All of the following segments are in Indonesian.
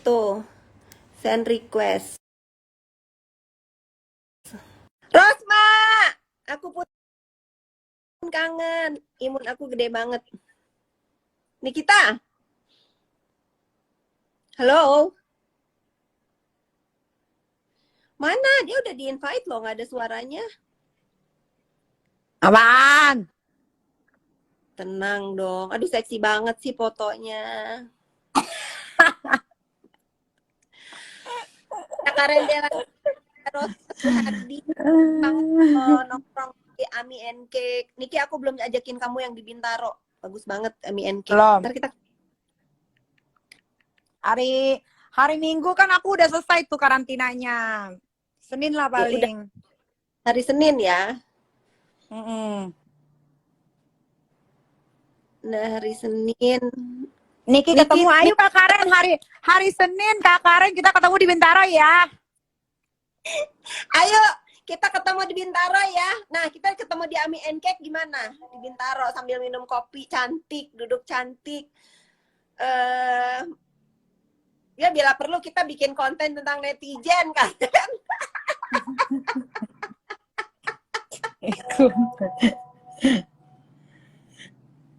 Tuh, send request. Rosma, aku pun kangen. Imun aku gede banget. Nikita, halo. Mana? Dia udah di-invite loh, nggak ada suaranya. Apaan? Tenang dong. Aduh, seksi banget sih fotonya. Karen Dela Rosma Hadi banget nongkrong di Ami and Cake. Niki, aku belum ajakin kamu yang di Bintaro. Bagus banget Ami and Cake. Belum. Ntar kita Hari Minggu kan aku udah selesai tuh karantinanya. Senin lah ya, udah paling. hari Senin ya. Nah, hari Senin. Niki ketemu, ayo Kak Karen hari Senin Kak Karen kita ketemu di Bintaro ya. Ayo kita ketemu di Bintaro ya. Nah, kita ketemu di Ami and Cake gimana? Di Bintaro sambil minum kopi cantik, duduk cantik. Ya bila perlu kita bikin konten tentang netizen kan.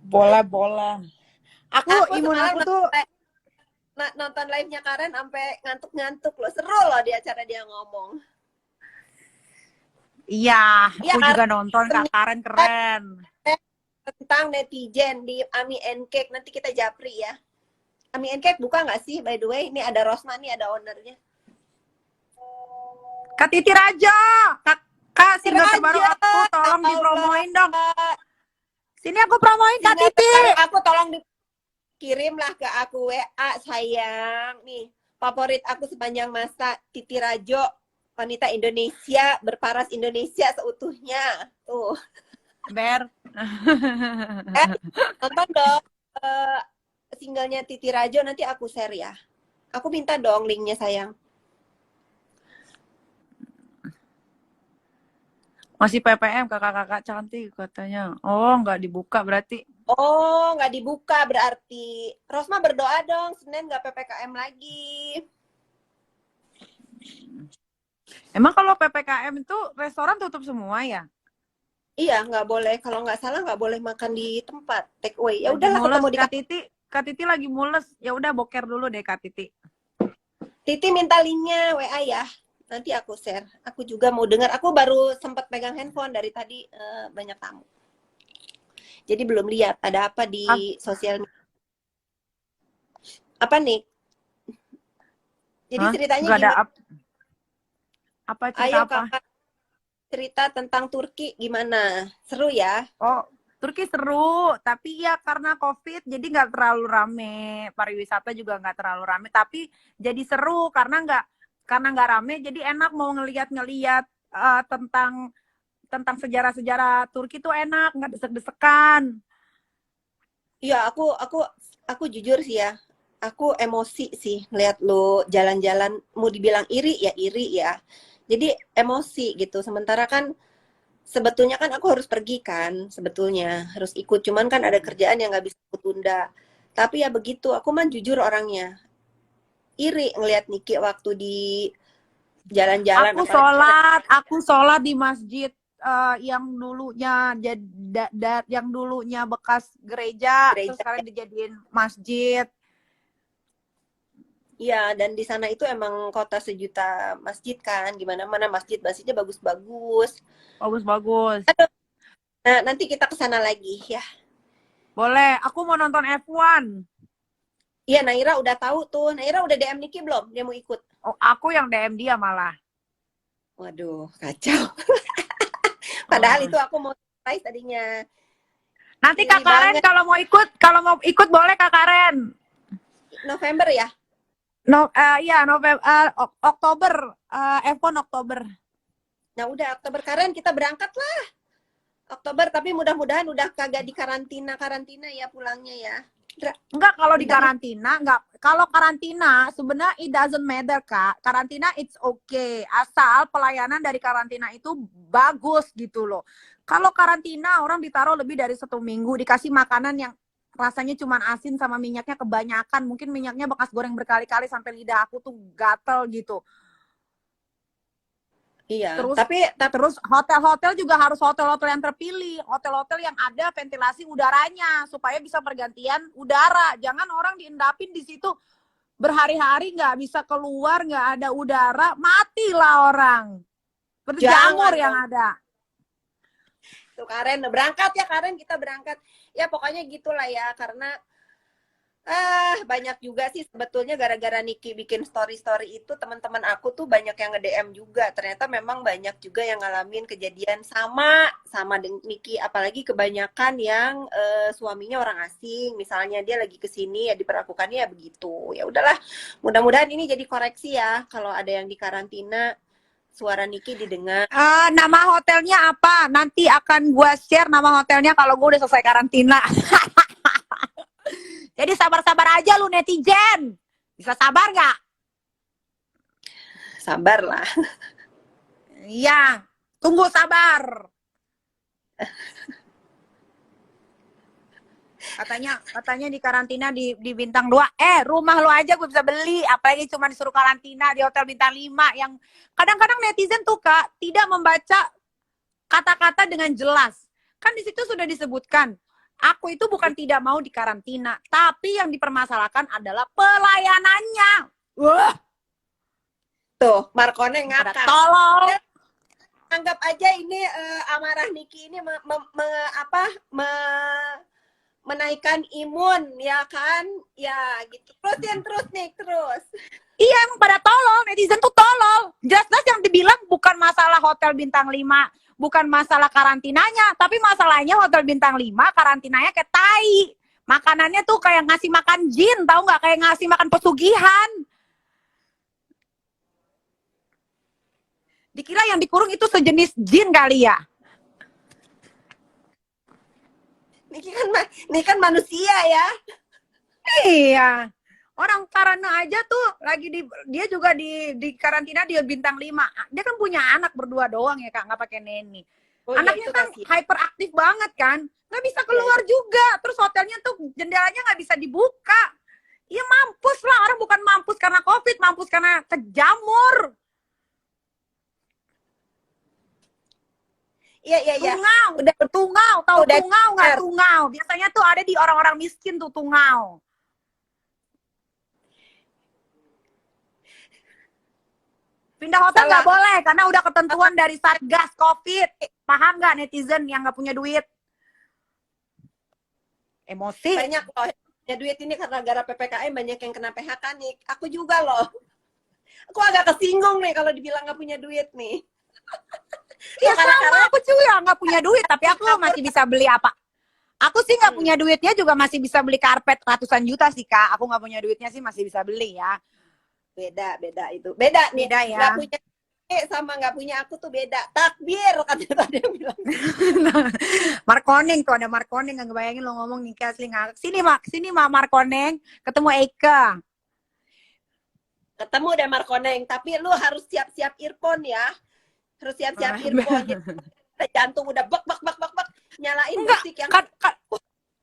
Bola. Aku imun aku tuh nonton live-nya Karen sampai ngantuk-ngantuk loh. Seru loh di acara dia ngomong. Iya, Ya, aku juga nonton Kak Karen keren. Tentang netizen di Ami and Cake. Nanti kita japri ya. Ami and Cake buka nggak sih, by the way? Ini ada Rosma, nih ada ownernya. Kak Titi Raja, Kak single terbaru aku tolong dipromoin dong. Sini aku promoin Kak Titi. Aku tolong dikirimlah ke aku WA sayang. Nih, favorit aku sepanjang masa, Titi Rajo, wanita Indonesia, berparas Indonesia seutuhnya. Tuh. Ber. Nonton dong singlenya Titi Rajo, nanti aku share ya. Aku minta dong linknya sayang. Masih PPM kakak-kakak cantik katanya. Oh, nggak dibuka berarti. Oh, nggak dibuka berarti. Rosma berdoa dong, Senin nggak PPKM lagi. Emang kalau PPKM itu restoran tutup semua ya? Iya, nggak boleh. Kalau nggak salah nggak boleh makan di tempat take away. Ya Lagi udahlah mules, ketemu di Kak Titi lagi mules. Ya udah boker dulu deh Kak Titi. Titi minta linknya WA ya. Nanti aku share. Aku juga mau dengar. Aku baru sempat pegang handphone dari tadi, banyak tamu. Jadi belum lihat ada apa di sosial media. Apa nih? Jadi ceritanya Nggak ada gini. apa cerita Ayo apa? kakak cerita tentang Turki gimana? Seru ya? Oh, Turki seru, tapi ya karena COVID jadi nggak terlalu rame. Pariwisata juga nggak terlalu rame, tapi jadi seru karena nggak rame, jadi enak mau ngeliat tentang sejarah-sejarah Turki tuh enak, nggak desek-desekan. Iya, aku jujur sih ya. Aku emosi sih ngeliat lo jalan-jalan, mau dibilang iri ya. Jadi emosi gitu. Sementara kan sebetulnya kan aku harus pergi kan, sebetulnya harus ikut. Cuman kan ada kerjaan yang nggak bisa aku tunda. Tapi ya begitu, aku mah jujur orangnya. Iri ngeliat Niki waktu di jalan-jalan. Aku sholat di masjid yang dulunya bekas gereja, terus sekarang dijadiin masjid. Iya, dan di sana itu emang kota sejuta masjid kan, gimana mana masjidnya bagus-bagus. Bagus-bagus. Nah, nanti kita ke sana lagi ya. Boleh, aku mau nonton F1. Iya, Naira udah tahu tuh. Naira udah DM Niki belum? Dia mau ikut. Oh, aku yang DM dia malah. Waduh, kacau. Padahal itu aku mau surprise tadinya. Nanti Iri Kak Karen banget. kalau mau ikut boleh Kak Karen. November ya? Oktober, F1 Oktober. Nah, udah Oktober Karen kita berangkat lah. Oktober, tapi mudah-mudahan udah kagak di karantina ya pulangnya ya. Enggak, kalau di karantina, kalau karantina sebenarnya it doesn't matter Kak. Karantina it's okay, asal pelayanan dari karantina itu bagus gitu loh. Kalau karantina orang ditaruh lebih dari 1 minggu, dikasih makanan yang rasanya cuman asin sama minyaknya kebanyakan. Mungkin minyaknya bekas goreng berkali-kali sampai lidah aku tuh gatel gitu. Iya, Terus tapi terus hotel-hotel juga harus hotel-hotel yang terpilih, hotel-hotel yang ada ventilasi udaranya supaya bisa pergantian udara. Jangan orang diendapin di situ berhari-hari nggak bisa keluar, nggak ada udara, matilah orang. Berjamur jangan yang dong. ada. Tuh Karen, berangkat ya Karen, kita berangkat. Ya pokoknya gitulah ya, karena banyak juga sih sebetulnya gara-gara Niki bikin story-story itu teman-teman aku tuh banyak yang nge-DM juga. Ternyata memang banyak juga yang ngalamin kejadian sama dengan Niki, apalagi kebanyakan yang suaminya orang asing. Misalnya dia lagi ke sini ya diperlakukannya ya begitu. Ya udahlah, mudah-mudahan ini jadi koreksi ya kalau ada yang di karantina suara Niki didengar. Nama hotelnya apa? Nanti akan gua share nama hotelnya kalau gua udah selesai karantina. Jadi sabar-sabar aja lu netizen. Bisa sabar nggak? Sabar lah. Iya, tunggu sabar. Katanya di karantina di bintang 2. Rumah lu aja gue bisa beli, apalagi cuma disuruh karantina di hotel bintang 5 yang kadang-kadang netizen tuh Kak tidak membaca kata-kata dengan jelas. Kan di situ sudah disebutkan, aku itu bukan tidak mau dikarantina, tapi yang dipermasalahkan adalah pelayanannya. Wah, Tuh, Markone pada ngakak. tolol. Anggap aja ini amarah Niki ini menaikkan imun ya kan, ya gitu. Terus nih terus. Iya, emang pada tolol, netizen tuh tolol. Jelas-jelas yang dibilang bukan masalah hotel bintang 5, bukan masalah karantinanya, tapi masalahnya hotel bintang 5 karantinanya kayak tai. Makanannya tuh kayak ngasih makan jin, tahu nggak? Kayak ngasih makan pesugihan. Dikira yang dikurung itu sejenis jin kali ya. Ini kan manusia ya. Iya. Orang karena aja tuh lagi dia juga di karantina di bintang 5. Dia kan punya anak berdua doang ya Kak, nggak pakai neni. Oh, Anaknya iya, kan hyperaktif banget kan, nggak bisa keluar juga. Terus hotelnya tuh jendelanya nggak bisa dibuka. Ya mampus lah, orang bukan mampus karena COVID, mampus karena kejamur. Iya. Tungau, Udah tungau, tahu udah tungau nggak tungau? Biasanya tuh ada di orang-orang miskin tuh tungau. Pindah hotel nggak boleh karena udah ketentuan dari Satgas COVID. Paham nggak netizen yang nggak punya duit? Emosi. banyak loh ya duit ini karena gara PPKM banyak yang kena PHK nih. Aku juga loh. Aku agak kesinggung nih kalau dibilang nggak punya duit nih. Ya sama, aku juga nggak punya duit, tapi aku masih bisa beli apa? Aku sih nggak punya duitnya juga masih bisa beli karpet ratusan juta sih Kak. Aku nggak punya duitnya sih masih bisa beli ya. Beda itu. Beda nih. Beda ya. Nggak punya sama nggak punya aku tuh beda. Takbir katanya tadi yang bilang. Markoneng tuh ada Markoneng, nggak bayangin lo ngomong nikah asli ngakak. Sini mak Markoneng ketemu Eka. Ketemu deh Markoneng, tapi lu harus siap-siap earphone ya. Harus siap-siap earphone. Jantung udah bak nyalain musik yang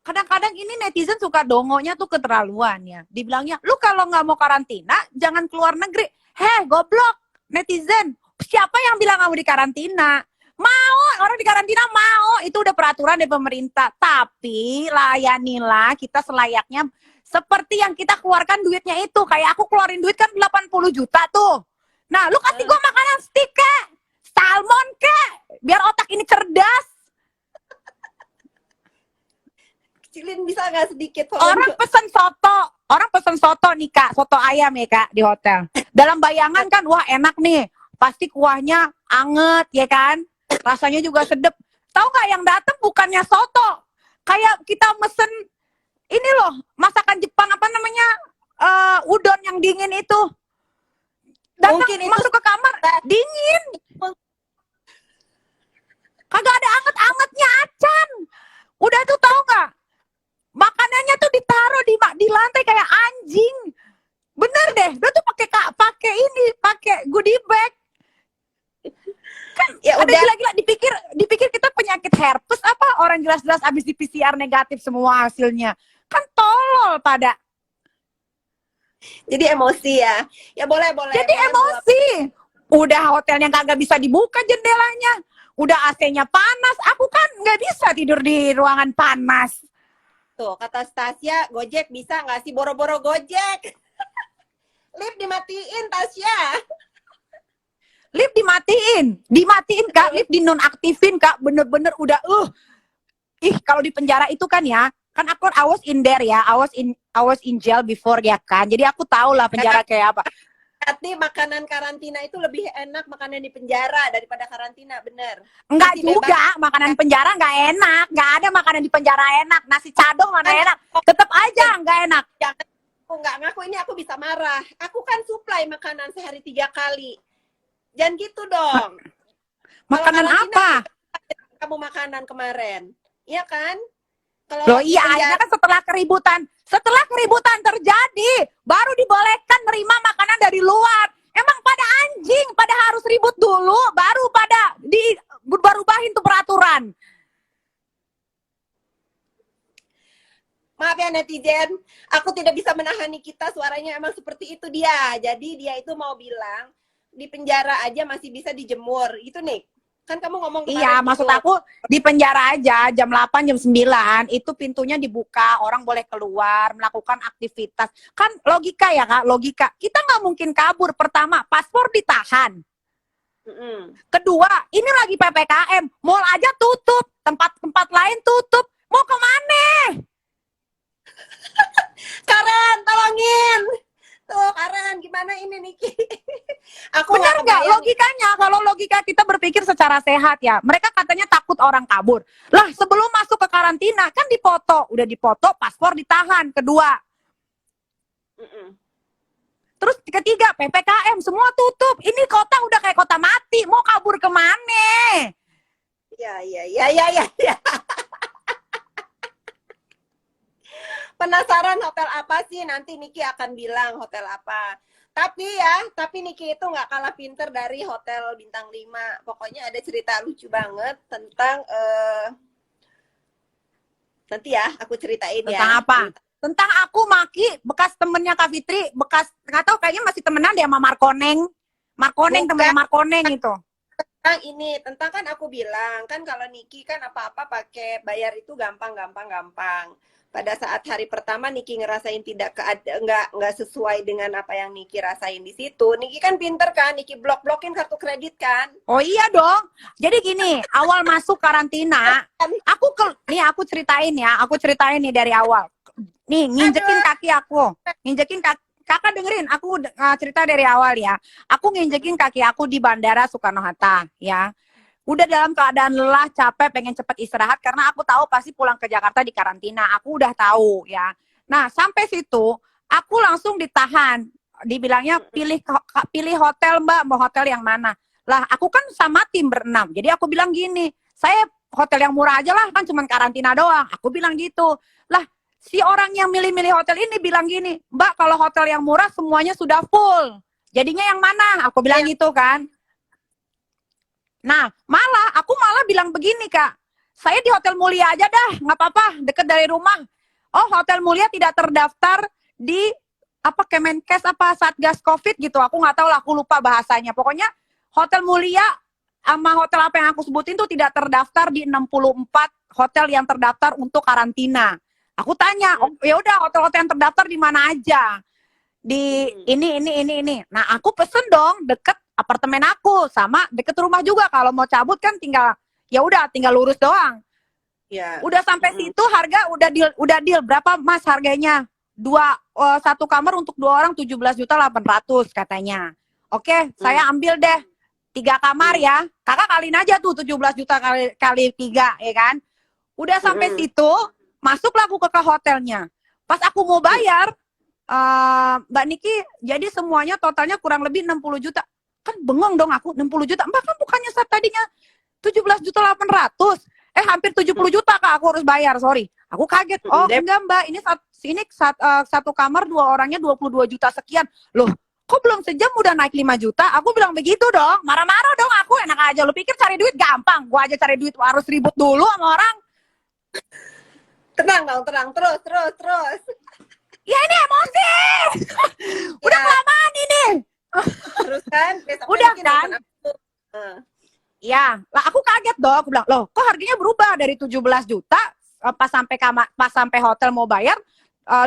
kadang-kadang ini netizen suka dongonya tuh keterlaluan ya. Dibilangnya, lu kalau nggak mau karantina, jangan keluar negeri. Goblok, netizen. Siapa yang bilang kamu di karantina? Mau, orang di karantina mau. Itu udah peraturan dari pemerintah. Tapi layanilah kita selayaknya seperti yang kita keluarkan duitnya itu. Kayak aku keluarin duit kan 80 juta tuh. Nah, lu kasih gue makanan stick kek, salmon kek, biar otak ini cerdas. kecilin bisa nggak sedikit? Orang pesen soto nih Kak, soto ayam ya Kak di hotel. Dalam bayangan kan, wah enak nih, pasti kuahnya anget ya kan, rasanya juga sedep. Tahu nggak yang datang bukannya soto, kayak kita mesen ini loh, masakan Jepang apa namanya, udon yang dingin itu. Datang masuk ke kamar dingin, kagak ada anget-angetnya acan. Udah tuh tahu nggak? Makanannya tuh ditaruh di lantai kayak anjing. Bener deh, dia tuh pakai goodie bag. Kan ya udah gila-gila dipikir kita penyakit herpes apa, orang jelas-jelas abis di PCR negatif semua hasilnya. mall pada. Jadi emosi ya. Ya boleh boleh. Jadi boleh emosi. Udah hotelnya kagak bisa dibuka jendelanya. Udah AC-nya panas. Aku kan nggak bisa tidur di ruangan panas. Tuh, kata Tasya, Gojek bisa nggak sih? Boro-boro Gojek. Lift dimatiin, Tasya. Lift dimatiin Kak, lift dinonaktifin Kak, bener-bener udah kalau di penjara itu kan ya, kan aku I was in there ya, I was in jail before ya kan, jadi aku tahu lah penjara kayak apa. Berarti makanan karantina itu lebih enak makanan di penjara daripada karantina, bener? Enggak Masih juga, bebas. makanan penjara nggak enak, nggak ada makanan di penjara enak, nasi cadong mana enak, tetap aja nggak enak. Jangan, aku nggak ngaku ini aku bisa marah. Aku kan supply makanan sehari 3 kali. Jangan gitu dong. Makanan apa? Kamu makanan kemarin, iya kan? Kalau Loh di iya, penjara- akhirnya kan setelah keributan terjadi, baru dibolehkan nerima makanan dari luar. Emang pada anjing, pada harus ribut dulu, baru pada berubah-ubahin tuh peraturan. Maaf ya netizen, aku tidak bisa menahan Nikita, suaranya emang seperti itu dia. Jadi dia itu mau bilang, di penjara aja masih bisa dijemur, gitu nih. Kan kamu ngomong kemarin Iya, gitu. maksud aku di penjara aja jam 8, jam 9 itu pintunya dibuka, orang boleh keluar, melakukan aktivitas. Kan logika ya Kak, logika. Kita nggak mungkin kabur. Pertama, paspor ditahan. Kedua, ini lagi PPKM, mall aja tutup, tempat-tempat lain tutup. Mau kemana? Karen, tolongin. Tuh, Karen, gimana ini Niki? Aku Benar nggak kebayang. logikanya? Kalau logika kita berpikir secara sehat ya, mereka katanya takut orang kabur. Lah sebelum masuk ke karantina kan dipoto, udah dipoto, paspor ditahan. Kedua, terus ketiga PPKM semua tutup. Ini kota udah kayak kota mati. Mau kabur kemana? Ya. Penasaran hotel apa sih? Nanti Niki akan bilang hotel apa. Tapi Niki itu nggak kalah pinter dari hotel bintang 5. Pokoknya ada cerita lucu banget tentang nanti ya aku ceritain ya. Tentang apa? Tentang aku Maki, bekas temennya Kak Fitri, bekas nggak tahu kayaknya masih temenan deh sama Markoneng. Markoneng, temennya Markoneng itu. Tentang kan aku bilang kan kalau Niki kan apa-apa pakai bayar itu gampang. Pada saat hari pertama Niki ngerasain nggak sesuai dengan apa yang Niki rasain di situ. Niki kan pinter kan, Niki blok-blokin kartu kredit kan. Oh iya dong. Jadi gini, awal masuk karantina, aku ceritain nih dari awal. Nih, nginjekin kaki aku. Kakak dengerin, aku cerita dari awal ya. Aku nginjekin kaki aku di Bandara Soekarno-Hatta ya. Udah dalam keadaan lelah, capek, pengen cepet istirahat karena aku tahu pasti pulang ke Jakarta di karantina. Aku udah tahu ya. Nah, sampai situ aku langsung ditahan. Dibilangnya pilih hotel, Mbak, mau hotel yang mana? Lah, aku kan sama tim berenam. Jadi aku bilang gini, saya hotel yang murah aja lah, kan cuma karantina doang. Aku bilang gitu. Lah, si orang yang milih-milih hotel ini bilang gini, Mbak, kalau hotel yang murah semuanya sudah full. Jadinya yang mana? Aku bilang gitu kan. Nah, aku malah bilang begini, Kak. Saya di Hotel Mulia aja dah, nggak apa-apa, deket dari rumah. Oh, Hotel Mulia tidak terdaftar di Kemenkes Satgas Covid gitu. Aku nggak tahu lah, aku lupa bahasanya. Pokoknya Hotel Mulia sama hotel apa yang aku sebutin tuh tidak terdaftar di 64 hotel yang terdaftar untuk karantina. Aku tanya, oh, ya udah hotel-hotel yang terdaftar di mana aja? Di ini. Nah, aku pesen dong deket apartemen aku sama deket rumah juga. Kalau mau cabut kan tinggal lurus doang. Ya. Udah sampai situ harga udah deal berapa Mas harganya? Satu kamar untuk 2 orang 17.800.000 katanya. Oke, saya ambil deh 3 kamar ya. Kakak kaliin aja tuh 17 juta kali 3 ya kan. Udah sampai situ, masuklah aku ke hotelnya. Pas aku mau bayar, Mbak Niki, jadi semuanya totalnya kurang lebih 60 juta. Kan bengong dong aku, 60 juta. Mbak kan bukannya tadinya 17.800.000. Hampir 70 juta Kak aku harus bayar, sorry. Aku kaget. Oh enggak Mbak, ini satu kamar 2 orangnya 22 juta sekian. Loh, kok belum sejam udah naik 5 juta? Aku bilang begitu dong. Marah-marah dong aku, enak aja. Lu pikir cari duit gampang? Gua aja cari duit harus ribut dulu sama orang. Tenang dong, tenang. Terus. Ya ini emosi. Udah Ya, kelamaan ini. terus kan besoknya Udah Niki kan? nelfon aku. Eh, Ya, lah aku kaget dong. Aku bilang, loh kok harganya berubah dari 17 juta pas sampai hotel mau bayar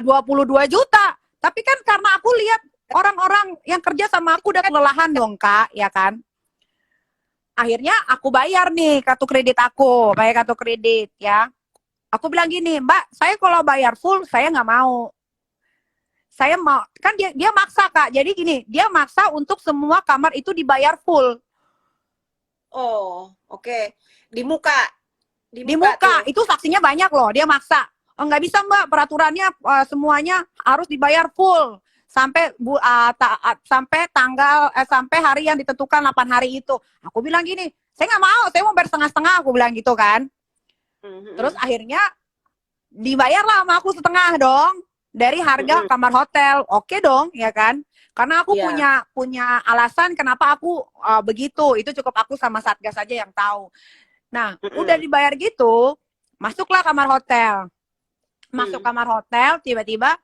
22 juta. Tapi kan karena aku lihat orang-orang yang kerja sama aku udah kelelahan dong Kak, ya kan? Akhirnya aku bayar nih bayar kartu kredit ya. Aku bilang gini, Mbak, saya kalau bayar full saya nggak mau. Saya mau, kan dia maksa Kak. Jadi gini, dia maksa untuk semua kamar itu dibayar full. oh, oke. Di muka. Di Di muka tuh. muka itu saksinya banyak loh, dia maksa. Oh, nggak bisa Mbak, peraturannya semuanya harus dibayar full sampai sampai hari yang ditentukan 8 hari itu. Aku bilang gini, saya nggak mau, saya mau bayar setengah-setengah, aku bilang gitu kan. Terus Mhm. akhirnya dibayarlah sama aku setengah dong dari harga Mhm. kamar hotel. Oke dong, ya kan? Karena aku Iya. punya alasan kenapa aku begitu. Itu cukup aku sama Satgas saja yang tahu. Nah, udah Mhm. dibayar gitu, masuklah kamar hotel. Masuk Hmm. kamar hotel, tiba-tiba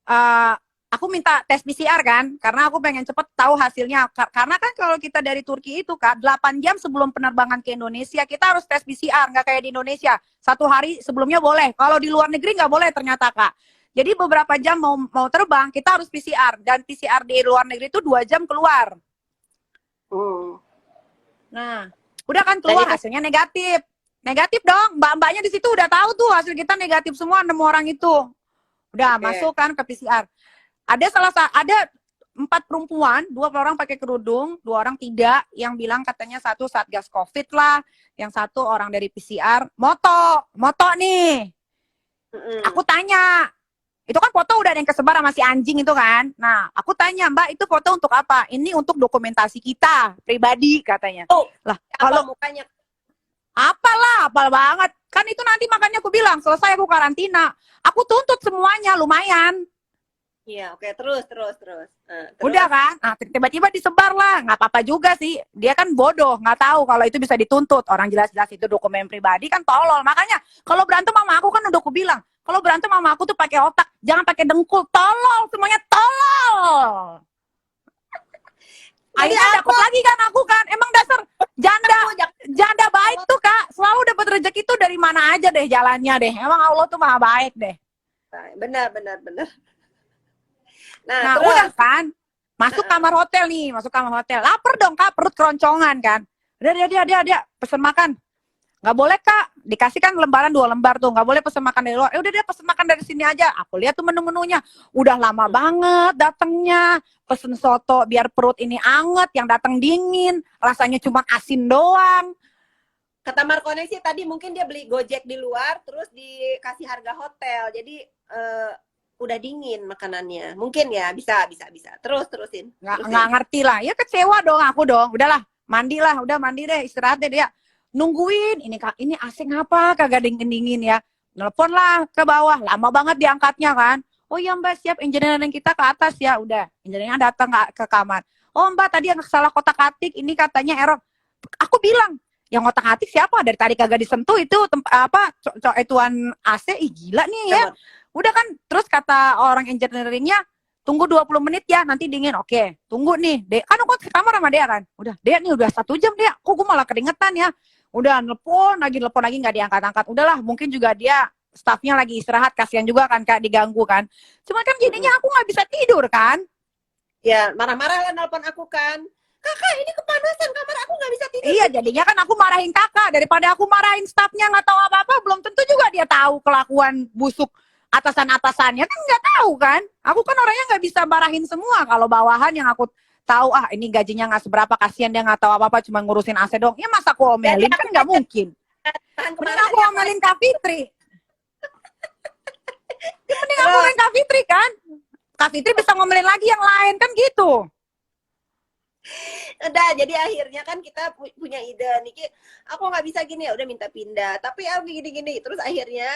uh, aku minta tes PCR kan, karena aku pengen cepet tahu hasilnya. Karena kan kalau kita dari Turki itu Kak, 8 jam sebelum penerbangan ke Indonesia, kita harus tes PCR, nggak kayak di Indonesia. 1 hari sebelumnya boleh. Kalau di luar negeri nggak boleh ternyata Kak. Jadi beberapa jam mau terbang, kita harus PCR. Dan PCR di luar negeri itu 2 jam keluar. Hmm. Nah, udah kan Dan keluar itu hasilnya negatif. Negatif dong, mbak-mbaknya di situ udah tahu tuh hasil kita negatif semua 6 orang itu. Udah oke. masuk kan ke PCR. Ada 4 perempuan, 2 orang pakai kerudung, 2 orang tidak, yang bilang katanya satu Satgas COVID lah, yang satu orang dari PCR. Moto nih. Mhm. Aku tanya, itu kan foto udah ada yang kesebar sama si anjing itu kan. Nah, aku tanya, Mbak, itu foto untuk apa? Ini untuk dokumentasi kita, pribadi katanya. Oh, Lah, apa kalau mukanya? apalah, apal banget. Kan itu nanti makanya aku bilang, selesai aku karantina. Aku tuntut semuanya, lumayan. Iya, oke. Terus. Udah Terus. kan? Nah, tiba-tiba disebar lah. Nggak apa-apa juga sih. Dia kan bodoh, nggak tahu kalau itu bisa dituntut. Orang jelas-jelas itu dokumen pribadi kan tolol. Makanya kalau berantem sama aku kan udah aku bilang, kalau berantem sama aku tuh pakai otak, jangan pakai dengkul. Tolol, semuanya tolol. Jadi Akhirnya apa? dapat lagi kan aku kan. Emang dasar janda Aku jangan janda baik tuh Kak. Selalu dapat rezeki tuh dari mana aja deh jalannya deh. Emang Allah tuh maha baik deh. benar. Nah, Nah, udah terus. kan. Masuk Heeh. kamar hotel nih, masuk kamar hotel. Lapar dong Kak, perut keroncongan kan. Udah dia pesen makan. Nggak boleh Kak, dikasih kan lembaran 2 lembar tuh, nggak boleh pesen makan dari luar. Udah dia pesen makan dari sini aja. Aku lihat tuh menu-menunya, udah lama banget datangnya. Pesen soto biar perut ini anget, yang datang dingin, rasanya cuma asin doang. Kata Marcone sih tadi mungkin dia beli Gojek di luar, terus dikasih harga hotel. Jadi udah dingin makanannya. Mungkin ya, bisa. Terusin. Nggak ngerti lah. Ya kecewa dong aku dong. Udahlah, mandi lah, udah mandi deh, istirahat deh dia. Nungguin ini asing apa kagak dingin-dingin ya. Nelpon lah ke bawah, lama banget diangkatnya kan. Oh iya Mbak, siap engineering kita ke atas ya. Udah, engineeringnya datang ke kamar. Oh Mbak, tadi yang salah kotak-atik ini katanya error. Aku bilang, yang kotak-atik siapa? Dari tadi kagak disentuh itu tuan AC. Ih gila nih ya. Sama. Udah kan, terus kata orang engineeringnya, tunggu 20 menit ya, nanti dingin. Oke, tunggu nih. Dek, kan aku ke kamar sama dia kan. Udah, Dek nih udah 1 jam dia. Kok gue malah keringetan ya. Udah, nelpon lagi nggak diangkat-angkat. Udahlah, mungkin juga dia staffnya lagi istirahat. Kasihan juga kan Kak, diganggu kan. Cuman kan jadinya aku nggak bisa tidur kan. Ya, marah-marah lah nelpon aku kan. Kakak, ini kepanasan kamar aku nggak bisa tidur. Iya, jadinya kan aku marahin kakak. Daripada aku marahin staffnya nggak tahu apa-apa, belum tentu juga dia tahu kelakuan busuk atasan-atasannya. Kan nggak tahu kan. Aku kan orangnya nggak bisa marahin semua. Kalau bawahan yang aku tahu, ini gajinya nggak seberapa, kasihan dia nggak tahu apa-apa, cuma ngurusin AC dong. Ya masa aku Jadi omelin, aku kan nggak mungkin. tahan Mending aku kemarahannya aku omelin Kak Fitri. Ya, mending aku terus. omelin Kak Fitri kan. Kak Fitri bisa ngomelin lagi yang lain kan gitu. Udah, jadi akhirnya kan kita punya ide Niki, aku nggak bisa gini ya, udah minta pindah. Tapi aku gini-gini, terus akhirnya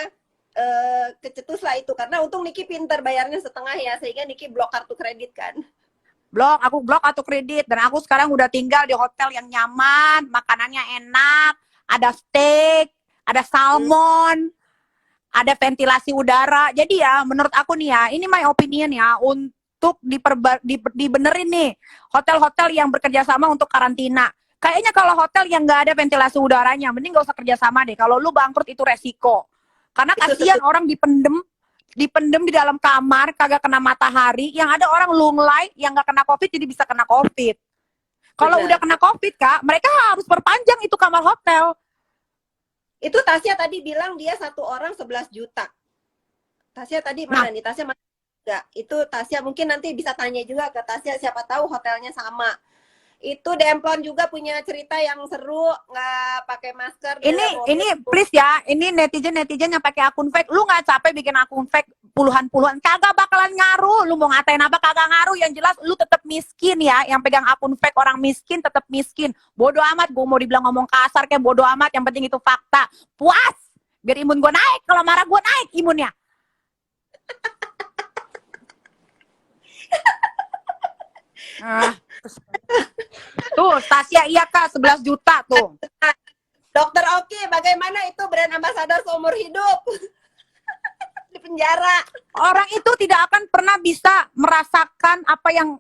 kecetus lah itu karena untung Niki pinter bayarnya setengah ya, sehingga Niki blok kartu kredit kan. Aku blok atau kredit, dan aku sekarang udah tinggal di hotel yang nyaman, makanannya enak, ada steak, ada Hmm. salmon, ada ventilasi udara. Jadi ya menurut aku nih ya, ini my opinion ya, untuk dibenerin nih hotel-hotel yang bekerja sama untuk karantina. Kayaknya kalau hotel yang nggak ada ventilasi udaranya, mending nggak usah kerja sama deh. Kalau lu bangkrut itu resiko. Karena Itu kasihan orang dipendem di dalam kamar, kagak kena matahari. Yang ada orang lunglai yang nggak kena COVID jadi bisa kena COVID. Kalau udah benar. kena COVID, Kak, mereka harus perpanjang itu kamar hotel. Itu Tasya tadi bilang dia satu orang 11 juta. Tasya tadi Nah, mana nih? Tasya mana? Enggak. Itu Tasya mungkin nanti bisa tanya juga ke Tasya, siapa tahu hotelnya sama. Itu Demplon juga punya cerita yang seru, nggak pakai masker di dalam mobil. ini please ya, ini netizen yang pakai akun fake, lu nggak capek bikin akun fake puluhan, kagak bakalan ngaruh. Lu mau ngatain apa kagak ngaruh, yang jelas lu tetap miskin ya. Yang pegang akun fake orang miskin tetap miskin. Bodoh amat, gue mau dibilang ngomong kasar kayak bodoh amat, yang penting itu fakta. Puas, biar imun gue naik, kalau marah gue naik imunnya. Ah. Tuh, Tasya iya Kak, 11 juta tuh. Dokter Oki, bagaimana itu brand ambassador seumur hidup? Di penjara. Orang itu tidak akan pernah bisa merasakan apa yang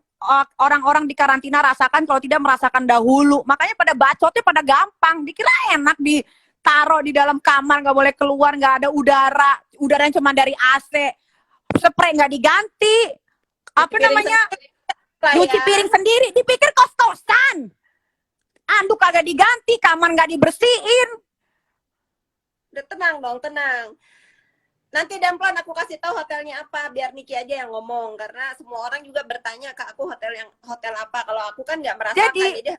orang-orang di karantina rasakan kalau tidak merasakan dahulu. Makanya pada bacotnya pada gampang. Dikira enak ditaruh di dalam kamar, nggak boleh keluar, nggak ada udara. Udaranya cuma dari AC. Spray nggak diganti. Apa namanya? Nyuci piring sendiri. Dipikir kos-kosan. Anduk kagak diganti, kamar nggak dibersihin. Udah tenang dong, tenang. Nanti Demplon aku kasih tahu hotelnya apa, biar Niki aja yang ngomong. Karena semua orang juga bertanya ke aku hotel apa. Kalau aku kan nggak merasakan, jadi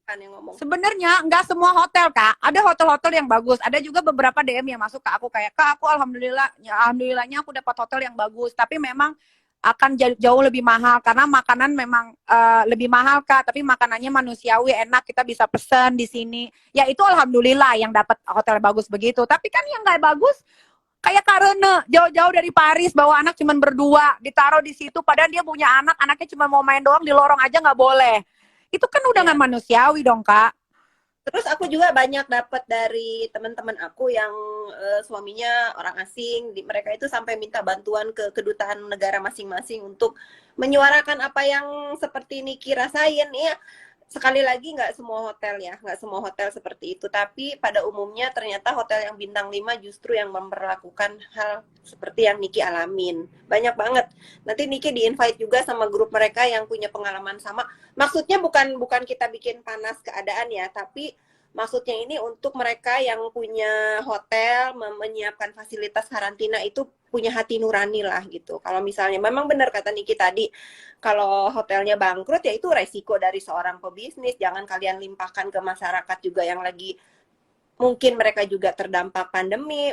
kan yang ngomong. Sebenarnya nggak semua hotel Kak, ada hotel-hotel yang bagus, ada juga beberapa DM yang masuk ke aku kayak Kak, aku alhamdulillahnya aku dapat hotel yang bagus, tapi memang akan jauh lebih mahal karena makanan memang lebih mahal Kak, tapi makanannya manusiawi, enak, kita bisa pesen di sini. Ya itu alhamdulillah yang dapat hotel bagus begitu. Tapi kan yang nggak bagus kayak Karena jauh-jauh dari Paris bawa anak cuma berdua, ditaruh di situ padahal dia punya anak, anaknya cuma mau main doang di lorong aja nggak boleh. Itu kan udah nggak manusiawi dong Kak. Terus aku juga banyak dapat dari teman-teman aku yang suaminya orang asing, mereka itu sampai minta bantuan ke kedutaan negara masing-masing untuk menyuarakan apa yang seperti Niki rasain. Ya, sekali lagi nggak semua hotel ya, nggak semua hotel seperti itu. Tapi pada umumnya ternyata hotel yang bintang 5 justru yang memperlakukan hal seperti yang Niki alamin. Banyak banget. Nanti Niki di-invite juga sama grup mereka yang punya pengalaman sama. Maksudnya bukan kita bikin panas keadaan ya, tapi maksudnya ini untuk mereka yang punya hotel, menyiapkan fasilitas karantina itu punya hati nurani lah gitu. Kalau misalnya memang benar kata Niki tadi, kalau hotelnya bangkrut ya itu resiko dari seorang pebisnis. Jangan kalian limpahkan ke masyarakat juga yang lagi mungkin mereka juga terdampak pandemi,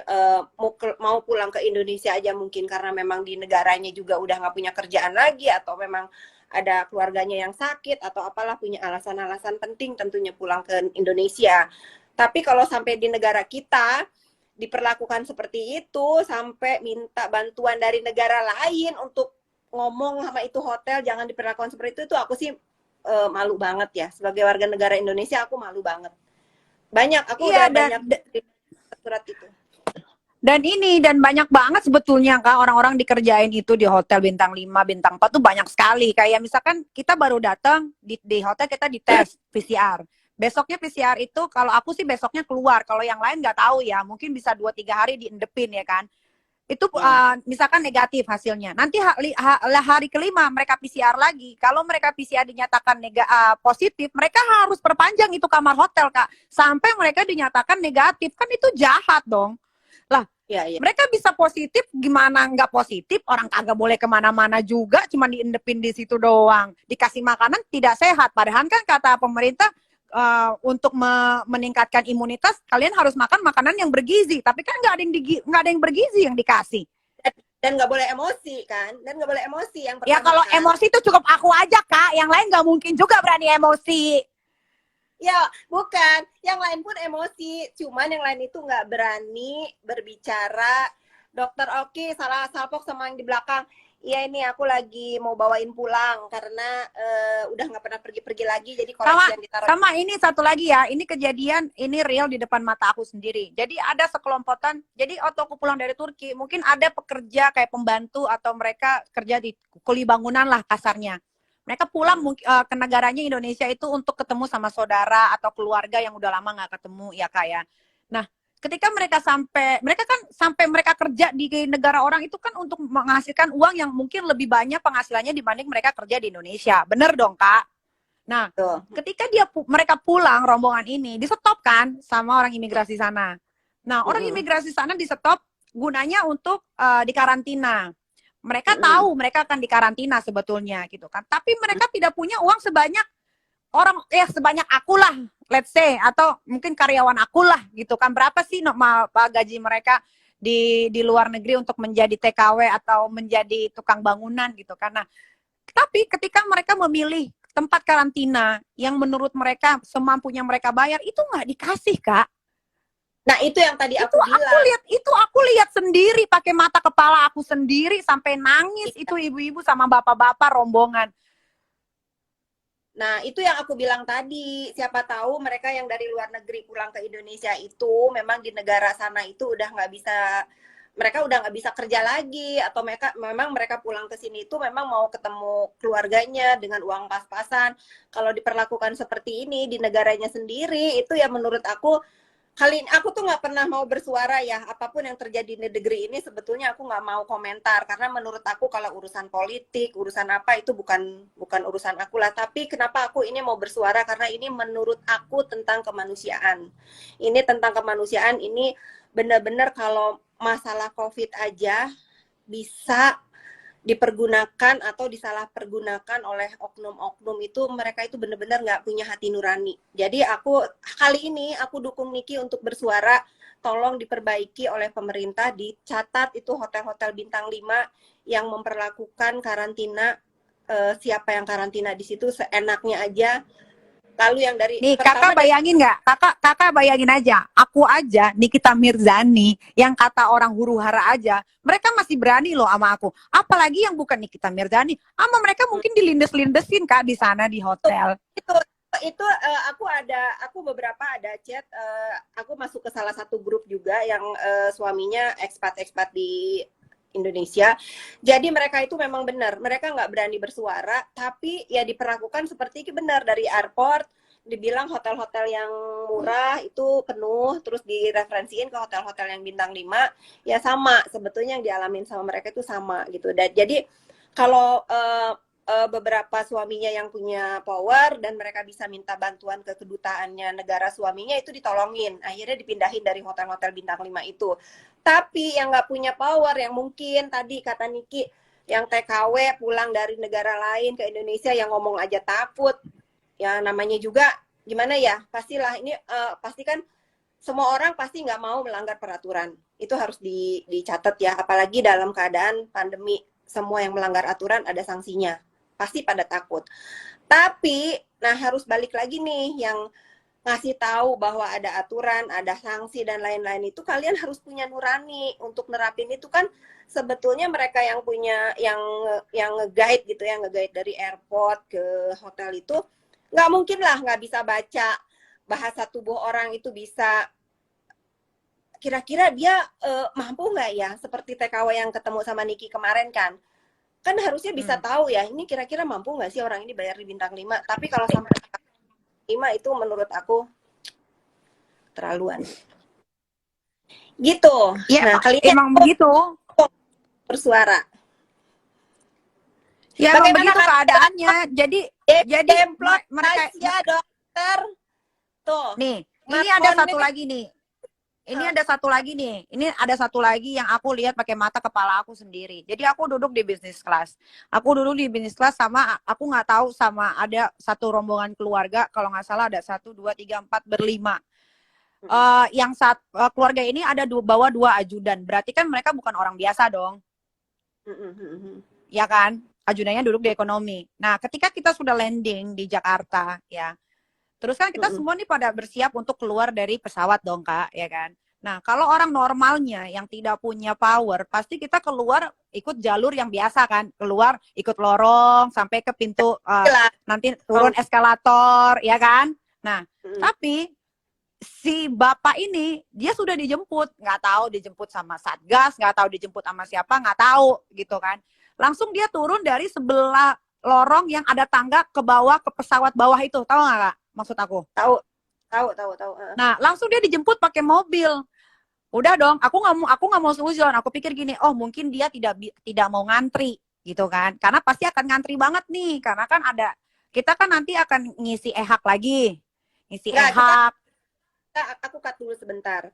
mau pulang ke Indonesia aja mungkin karena memang di negaranya juga udah nggak punya kerjaan lagi, atau memang ada keluarganya yang sakit, atau apalah, punya alasan-alasan penting tentunya pulang ke Indonesia. Tapi kalau sampai di negara kita diperlakukan seperti itu, sampai minta bantuan dari negara lain untuk ngomong sama itu hotel jangan diperlakukan seperti itu aku sih malu banget ya. Sebagai warga negara Indonesia aku malu banget. Banyak, aku udah banyak surat itu. Dan banyak banget sebetulnya Kak, orang-orang dikerjain itu di hotel bintang 5, bintang 4 tuh banyak sekali. Kayak misalkan kita baru datang di hotel, kita dites PCR. Besoknya PCR itu, kalau aku sih besoknya keluar. Kalau yang lain nggak tahu ya, mungkin bisa 2-3 hari diendepin ya kan. Itu misalkan negatif hasilnya. Nanti hari kelima mereka PCR lagi. Kalau mereka PCR dinyatakan positif, mereka harus perpanjang itu kamar hotel Kak. Sampai mereka dinyatakan negatif. Kan itu jahat dong. Lah, ya. Mereka bisa positif, gimana nggak positif? Orang kagak boleh kemana-mana juga, cuma diendepin di situ doang. Dikasih makanan tidak sehat. Padahal kan kata pemerintah, untuk meningkatkan imunitas kalian harus makan makanan yang bergizi, tapi kan nggak ada yang bergizi yang dikasih. Dan nggak boleh emosi kan, dan nggak boleh emosi yang pertama. Ya kalau kan emosi itu cukup aku aja Kak, yang lain nggak mungkin juga berani emosi. Ya bukan, yang lain pun emosi, cuman yang lain itu nggak berani berbicara. Dokter Oki salah salpok sama yang di belakang. Iya ini aku lagi mau bawain pulang karena udah nggak pernah pergi-pergi lagi, jadi Sama, koleksi yang ditaruh. sama ini satu lagi ya, ini kejadian, ini real di depan mata aku sendiri. Jadi ada sekelompokan, jadi waktu aku pulang dari Turki, mungkin ada pekerja kayak pembantu atau mereka kerja di kuli bangunan lah kasarnya. Mereka pulang ke negaranya Indonesia itu untuk ketemu sama saudara atau keluarga yang udah lama nggak ketemu ya Kak ya. Nah, ketika mereka kerja di negara orang itu kan untuk menghasilkan uang yang mungkin lebih banyak penghasilannya dibanding mereka kerja di Indonesia. Bener dong Kak? Nah, Tuh. ketika mereka pulang rombongan ini di-stop kan sama orang imigrasi sana. Nah, orang imigrasi sana di-stop gunanya untuk dikarantina. Mereka tahu mereka akan dikarantina sebetulnya gitu kan. Tapi mereka tidak punya uang sebanyak sebanyak aku lah, let's say, atau mungkin karyawan aku lah gitu kan. Berapa sih gaji mereka di luar negeri untuk menjadi TKW atau menjadi tukang bangunan gitu kan. Nah, tapi ketika mereka memilih tempat karantina yang menurut mereka semampunya mereka bayar, itu nggak dikasih, Kak. Nah itu yang tadi aku bilang. Aku lihat sendiri pakai mata kepala aku sendiri sampai nangis itu ibu-ibu sama bapak-bapak rombongan. Nah itu yang aku bilang tadi, siapa tahu mereka yang dari luar negeri pulang ke Indonesia itu memang di negara sana itu udah nggak bisa, mereka udah nggak bisa kerja lagi, atau mereka pulang ke sini itu memang mau ketemu keluarganya dengan uang pas-pasan. Kalau diperlakukan seperti ini di negaranya sendiri, itu ya menurut aku, kali ini aku tuh nggak pernah mau bersuara ya, apapun yang terjadi di negeri ini sebetulnya aku nggak mau komentar, karena menurut aku kalau urusan politik, urusan apa itu bukan urusan aku lah. Tapi kenapa aku ini mau bersuara, karena ini menurut aku tentang kemanusiaan. Ini tentang kemanusiaan, ini benar-benar kalau masalah COVID aja bisa dipergunakan atau disalahpergunakan oleh oknum-oknum itu, mereka itu benar-benar nggak punya hati nurani. Jadi kali ini aku dukung Niki untuk bersuara, tolong diperbaiki oleh pemerintah, dicatat itu hotel-hotel bintang 5 yang memperlakukan karantina, siapa yang karantina di situ seenaknya aja. Lalu yang dari Nih, kakak bayangin nggak? Kakak bayangin aja. Aku aja, Nikita Mirzani, yang kata orang huru-hara aja, mereka masih berani loh sama aku. Apalagi yang bukan Nikita Mirzani, sama mereka mungkin dilindes-lindesin Kak di sana di hotel. Itu aku beberapa ada chat, aku masuk ke salah satu grup juga yang suaminya ekspat di Indonesia. Jadi mereka itu memang benar, mereka nggak berani bersuara, tapi ya diperlakukan seperti itu. Benar, dari airport dibilang hotel-hotel yang murah itu penuh, terus direferensiin ke hotel-hotel yang bintang 5, ya sama, sebetulnya yang dialamin sama mereka itu sama gitu. Dan jadi kalau beberapa suaminya yang punya power dan mereka bisa minta bantuan ke kedutaannya negara suaminya, itu ditolongin, akhirnya dipindahin dari hotel-hotel bintang 5 itu. Tapi yang nggak punya power, yang mungkin tadi kata Niki, yang TKW pulang dari negara lain ke Indonesia yang ngomong aja takut, ya namanya juga gimana ya, pastilah ini pasti kan semua orang pasti nggak mau melanggar peraturan, itu harus dicatat ya, apalagi dalam keadaan pandemi, semua yang melanggar aturan ada sanksinya, pasti pada takut. Tapi nah harus balik lagi nih, yang ngasih tahu bahwa ada aturan, ada sanksi dan lain-lain itu kalian harus punya nurani untuk nerapin itu kan. Sebetulnya mereka yang punya yang nge-guide gitu ya, nge-guide dari airport ke hotel itu nggak mungkin lah nggak bisa baca bahasa tubuh orang, itu bisa kira-kira dia mampu nggak ya, seperti TKW yang ketemu sama Niki kemarin kan harusnya bisa tahu ya, ini kira-kira mampu nggak sih orang ini bayar di bintang 5. Tapi kalau sampai 5 itu menurut aku terlaluan. Gitu. Ya, Nah, kali ini emang begitu. Bersuara. Ya, emang begitu keadaannya. Jadi mereka ya dokter. Tuh. Nih, ini ada satu lagi nih. Ini ada satu lagi yang aku lihat pakai mata kepala aku sendiri. Jadi aku duduk di business class. Sama aku nggak tahu, sama ada satu rombongan keluarga, kalau nggak salah ada 1, 2, 3, 4, berlima. Keluarga ini ada bawa 2 ajudan. Berarti kan mereka bukan orang biasa dong. Ya kan? Ajudannya duduk di ekonomi. Nah, ketika kita sudah landing di Jakarta, ya. Terus kan kita semua nih pada bersiap untuk keluar dari pesawat dong, Kak, ya kan? Nah, kalau orang normalnya yang tidak punya power, pasti kita keluar ikut jalur yang biasa kan, keluar ikut lorong sampai ke pintu, Lah. nanti turun eskalator, ya kan? Nah, Mm. tapi si bapak ini dia sudah dijemput, nggak tahu dijemput sama satgas, nggak tahu dijemput sama siapa, nggak tahu gitu kan. Langsung dia turun dari sebelah lorong yang ada tangga ke bawah ke pesawat bawah itu, tahu nggak Kak? Maksud aku. Tahu, tahu. Nah, langsung dia dijemput pakai mobil. Udah dong, aku nggak mau suzon. Aku pikir gini, oh mungkin dia tidak mau ngantri gitu kan. Karena pasti akan ngantri banget nih, karena kan kita kan nanti akan ngisi e-hak lagi. Ngisi Nggak, e-hak. aku cut dulu sebentar.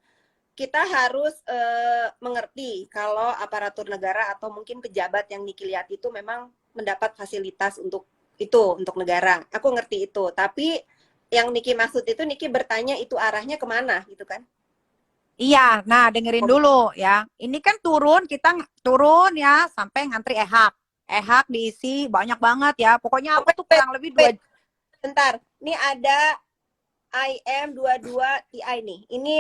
Kita harus mengerti kalau aparatur negara atau mungkin pejabat yang Niki lihat itu memang mendapat fasilitas untuk negara. Aku ngerti itu, tapi yang Niki maksud itu Niki bertanya itu arahnya kemana gitu kan? Iya, nah dengerin dulu ya. Ini kan kita turun ya sampai ngantri e-hak. E-hak diisi banyak banget ya. Pokoknya aku tuh kurang lebih Bentar, ini ada IM22TI nih. Ini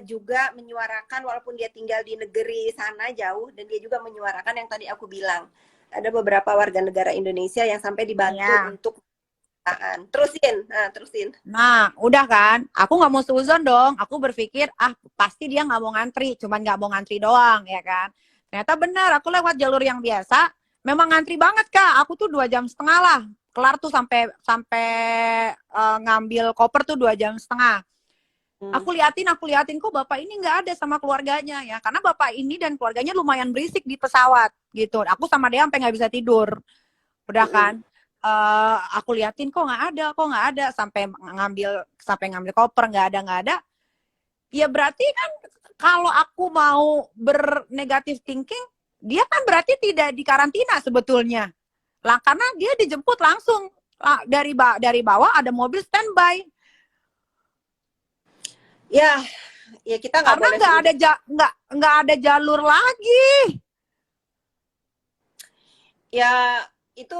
juga menyuarakan walaupun dia tinggal di negeri sana jauh dan dia juga menyuarakan yang tadi aku bilang. Ada beberapa warga negara Indonesia yang sampai dibantu ya. untuk terusin. Nah, udah kan? Aku nggak mau suzon dong. Aku berpikir, pasti dia nggak mau ngantri. Cuman nggak mau ngantri doang, ya kan? Ternyata benar, aku lewat jalur yang biasa. Memang ngantri banget, Kak. Aku tuh 2 jam setengah lah. Kelar tuh sampai sampai ngambil koper tuh 2 jam setengah. Aku liatin kok bapak ini nggak ada sama keluarganya ya. Karena bapak ini dan keluarganya lumayan berisik di pesawat gitu. Aku sama dia sampai nggak bisa tidur. Udah kan? Aku liatin kok nggak ada sampai ngambil koper nggak ada. Ya berarti kan kalau aku mau bernegatif thinking, dia kan berarti tidak dikarantina sebetulnya. Lah karena dia dijemput langsung dari bawah ada mobil standby. Ya kita nggak Karena boleh nggak ada jalur lagi. ya itu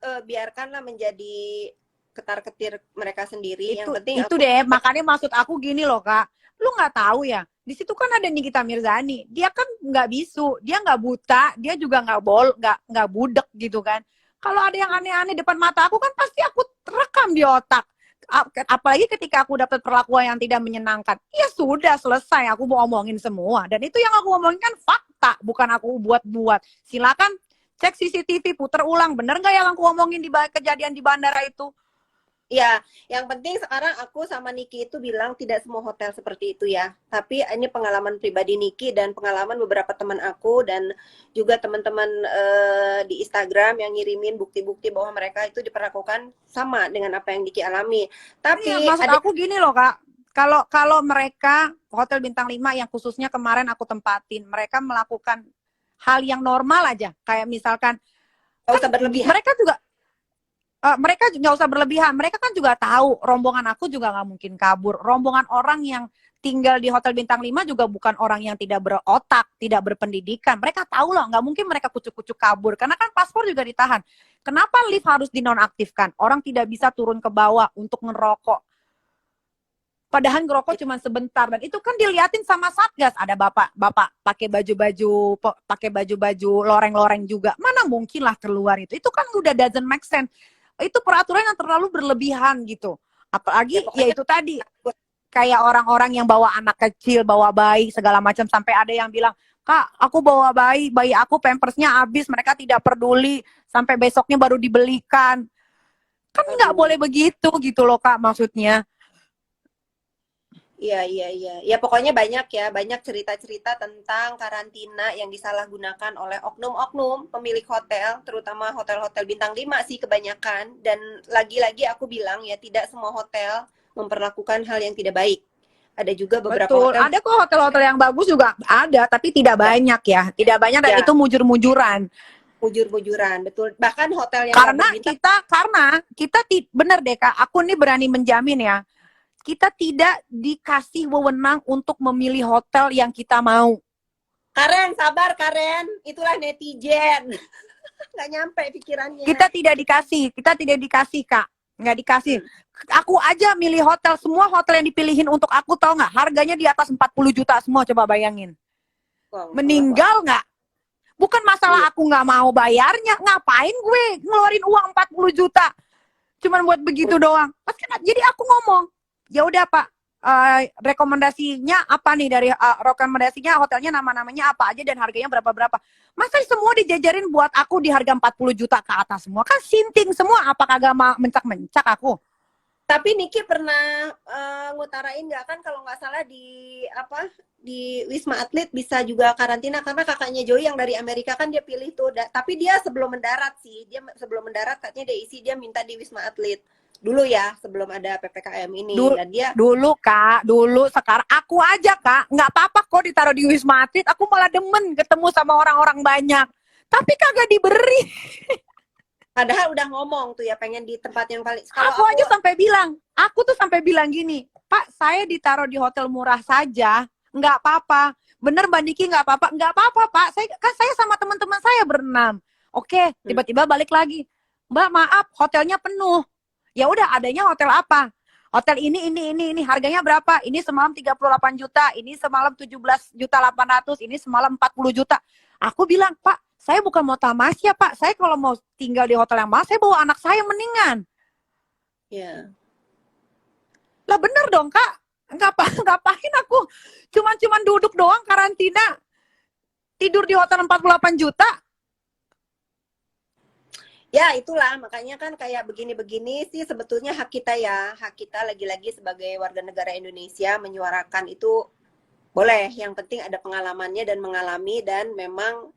biarkanlah menjadi ketar-ketir mereka sendiri. Yang penting Itu deh, makanya maksud aku gini loh Kak, lu nggak tahu ya, di situ kan ada Nikita Mirzani, dia kan nggak bisu, dia nggak buta, dia juga nggak budek gitu kan. Kalau ada yang aneh-aneh depan mata aku kan pasti aku rekam di otak. Apalagi ketika aku dapat perlakuan yang tidak menyenangkan, ya sudah selesai, aku mau omongin semua. Dan itu yang aku omongin kan fakta, bukan aku buat-buat. Silakan cek CCTV, puter ulang, bener nggak yang aku omongin di kejadian di bandara itu? Ya, yang penting sekarang aku sama Niki itu bilang tidak semua hotel seperti itu ya. Tapi ini pengalaman pribadi Niki dan pengalaman beberapa teman aku dan juga teman-teman di Instagram yang ngirimin bukti-bukti bahwa mereka itu diperlakukan sama dengan apa yang Niki alami. Tapi maksud aku gini loh Kak, kalau mereka hotel bintang 5 yang khususnya kemarin aku tempatin, mereka melakukan hal yang normal aja, kayak misalkan nggak usah berlebihan. Mereka nggak usah berlebihan. Mereka kan juga tahu rombongan aku juga nggak mungkin kabur. Rombongan orang yang tinggal di hotel bintang 5 juga bukan orang yang tidak berotak, tidak berpendidikan. Mereka tahu loh, nggak mungkin mereka kucuk-kucuk kabur. Karena kan paspor juga ditahan. Kenapa lift harus dinonaktifkan? Orang tidak bisa turun ke bawah untuk ngerokok. Padahal ngerokok cuma sebentar, dan itu kan diliatin sama satgas. Ada bapak pakai baju loreng-loreng juga. Mana mungkin lah keluar itu? Itu kan udah doesn't make sense. Itu peraturan yang terlalu berlebihan gitu. Apalagi ya itu tadi, kayak orang-orang yang bawa anak kecil, bawa bayi segala macam, sampai ada yang bilang, Kak, aku bawa bayi aku pampersnya habis, mereka tidak peduli, sampai besoknya baru dibelikan. Kan nggak boleh begitu gitu loh Kak, maksudnya. Iya. Ya pokoknya banyak cerita-cerita tentang karantina yang disalahgunakan oleh oknum-oknum pemilik hotel, terutama hotel-hotel bintang 5 sih kebanyakan. Dan lagi-lagi aku bilang ya, tidak semua hotel memperlakukan hal yang tidak baik. Ada juga beberapa Betul, hotel. ada kok hotel-hotel yang bagus juga ada, tapi tidak banyak ya. Tidak banyak dan itu mujur-mujuran. Mujur-mujuran, betul. Bahkan hotel yang Karena kita bener deh Kak, aku nih berani menjamin ya, kita tidak dikasih wewenang untuk memilih hotel yang kita mau. Karen, sabar Karen. Itulah netizen. Nggak nyampe pikirannya. Kita tidak dikasih Kak. Nggak dikasih. Aku aja milih hotel, semua hotel yang dipilihin untuk aku, tau nggak? Harganya di atas 40 juta semua, coba bayangin. Wow, Meninggal nggak? Bukan masalah iya. aku nggak mau bayarnya, ngapain gue ngeluarin uang 40 juta cuman buat begitu doang. Jadi aku ngomong, ya udah Pak, rekomendasinya apa nih, dari rekomendasinya hotelnya, nama-namanya apa aja dan harganya berapa-berapa. Masa semua dijajarin buat aku di harga 40 juta ke atas semua? Kan sinting semua, apa kagak mencak-mencak aku? Tapi Niki pernah ngutarain nggak, kan kalau nggak salah di apa, di Wisma Atlet bisa juga karantina, karena kakaknya Joy yang dari Amerika kan dia pilih tuh, tapi dia sebelum mendarat sih, dia sebelum mendarat katanya dia minta di Wisma Atlet dulu ya, sebelum ada PPKM ini, dan dia Dulu Kak, sekarang aku aja Kak, nggak apa-apa kok ditaruh di Wisma Atlet, aku malah demen ketemu sama orang-orang banyak. Tapi kagak diberi. padahal udah ngomong tuh ya pengen di tempat yang paling, kalau Aku aja sampai bilang, aku tuh sampai bilang gini, Pak, saya ditaruh di hotel murah saja, nggak apa-apa. Bener Mbak Niki, nggak apa-apa Pak. Saya sama teman-teman saya berenam. Oke, tiba-tiba balik lagi, Mbak maaf, hotelnya penuh. Ya udah, adanya hotel apa? Hotel ini, harganya berapa? Ini semalam 38 juta, ini semalam 17 juta 800, ini semalam 40 juta. Aku bilang, Pak, saya bukan mau tamasya Pak, saya kalau mau tinggal di hotel yang mahal, saya bawa anak saya mendingan. ya. Lah bener dong Kak, ngapain aku cuman duduk doang karantina, tidur di hotel 48 juta. Ya itulah, makanya kan kayak begini-begini sih sebetulnya hak kita ya, hak kita lagi-lagi sebagai warga negara Indonesia menyuarakan itu boleh, yang penting ada pengalamannya dan mengalami, dan memang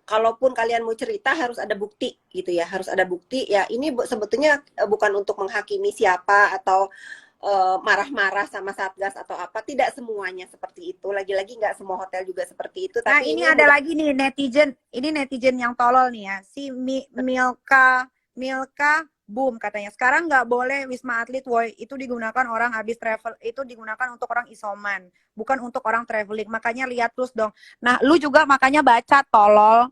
kalaupun kalian mau cerita harus ada bukti gitu ya, harus ada bukti ya. Ini sebetulnya bukan untuk menghakimi siapa atau marah-marah sama Satgas atau apa, tidak semuanya seperti itu. Lagi-lagi nggak semua hotel juga seperti itu. Nah Tapi ini ada lagi nih netizen yang tolol nih ya, si Milka Boom katanya, sekarang nggak boleh Wisma Atlet, woi, itu digunakan orang habis travel, itu digunakan untuk orang isoman, bukan untuk orang traveling, makanya lihat terus dong. Nah lu juga makanya baca, tolol,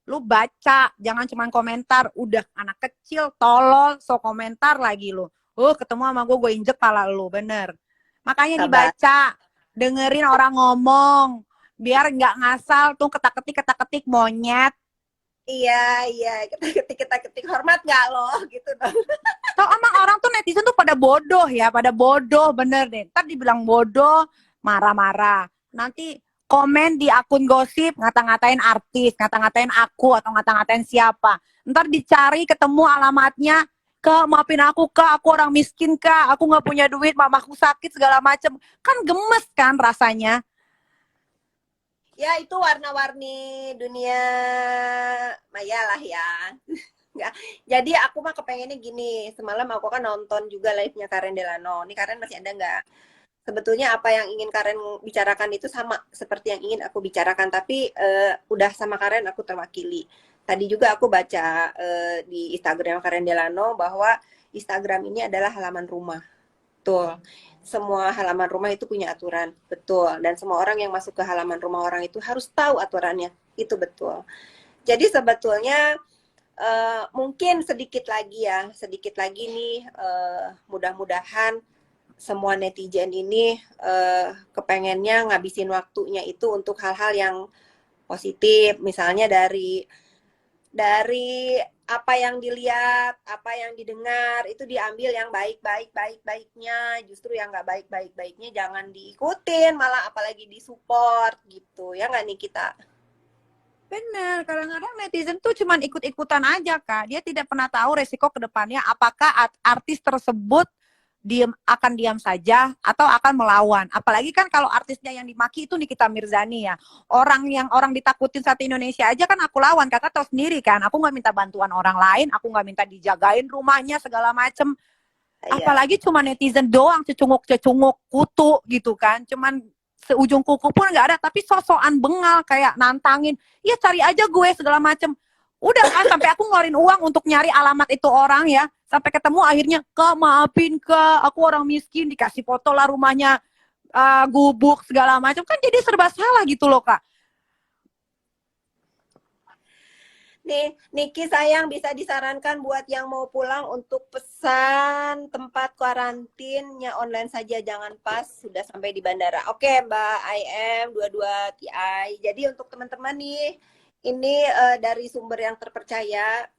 lu baca, jangan cuma komentar, udah anak kecil tolol so komentar lagi lu. Ketemu sama gue injek pala lu, bener. Makanya sabar. dibaca, dengerin orang ngomong, biar nggak ngasal tuh ketak-ketik monyet. Iya, kita ketik hormat nggak loh, gitu dong. Tau emang orang tuh netizen tuh pada bodoh bener deh. Ntar dibilang bodoh, marah-marah. Nanti komen di akun gosip, ngata-ngatain artis, ngata-ngatain aku, atau ngata-ngatain siapa. Ntar dicari ketemu alamatnya, Kak, maafin aku Kak, aku orang miskin Kak, aku nggak punya duit, mamaku sakit segala macem. Kan gemes kan rasanya. Ya itu warna-warni dunia maya lah ya. Nggak. Jadi aku mah kepengennya gini, semalam aku kan nonton juga live-nya Karen Delano. Ini Karen masih ada nggak? Sebetulnya apa yang ingin Karen bicarakan itu sama seperti yang ingin aku bicarakan, tapi udah sama Karen aku terwakili. Tadi juga aku baca di Instagram Karen Delano bahwa Instagram ini adalah halaman rumah. Betul. Semua halaman rumah itu punya aturan, betul. Dan semua orang yang masuk ke halaman rumah orang itu harus tahu aturannya, itu betul. Jadi sebetulnya mungkin sedikit lagi nih, mudah-mudahan semua netizen ini kepengennya ngabisin waktunya itu untuk hal-hal yang positif, misalnya dari apa yang dilihat, apa yang didengar itu diambil yang baiknya, justru yang nggak baiknya jangan diikutin, malah apalagi disupport gitu ya, nggak nih kita. Bener, kadang-kadang netizen tuh cuman ikut-ikutan aja Kak. Dia tidak pernah tahu resiko kedepannya, apakah artis tersebut akan diam saja atau akan melawan. Apalagi kan kalau artisnya yang dimaki itu Nikita Mirzani ya. Orang ditakutin satu Indonesia aja kan aku lawan. Kakak tahu sendiri kan, aku nggak minta bantuan orang lain, aku nggak minta dijagain rumahnya segala macem. Apalagi cuma netizen doang, cecunguk kutu gitu kan. Cuman seujung kuku pun nggak ada, tapi sosokan bengal kayak nantangin. Ya cari aja gue segala macem. Udah kan sampai aku ngeluarin uang untuk nyari alamat itu orang ya. Sampai ketemu akhirnya, Kak maafin Kak, aku orang miskin, dikasih foto lah rumahnya, gubuk segala macam. Kan jadi serba salah gitu loh Kak. Nih, Niki sayang bisa disarankan buat yang mau pulang untuk pesan tempat karantinnya online saja, jangan pas sudah sampai di bandara. Oke, Mbak IM 22 TI. Jadi untuk teman-teman nih, ini dari sumber yang terpercaya,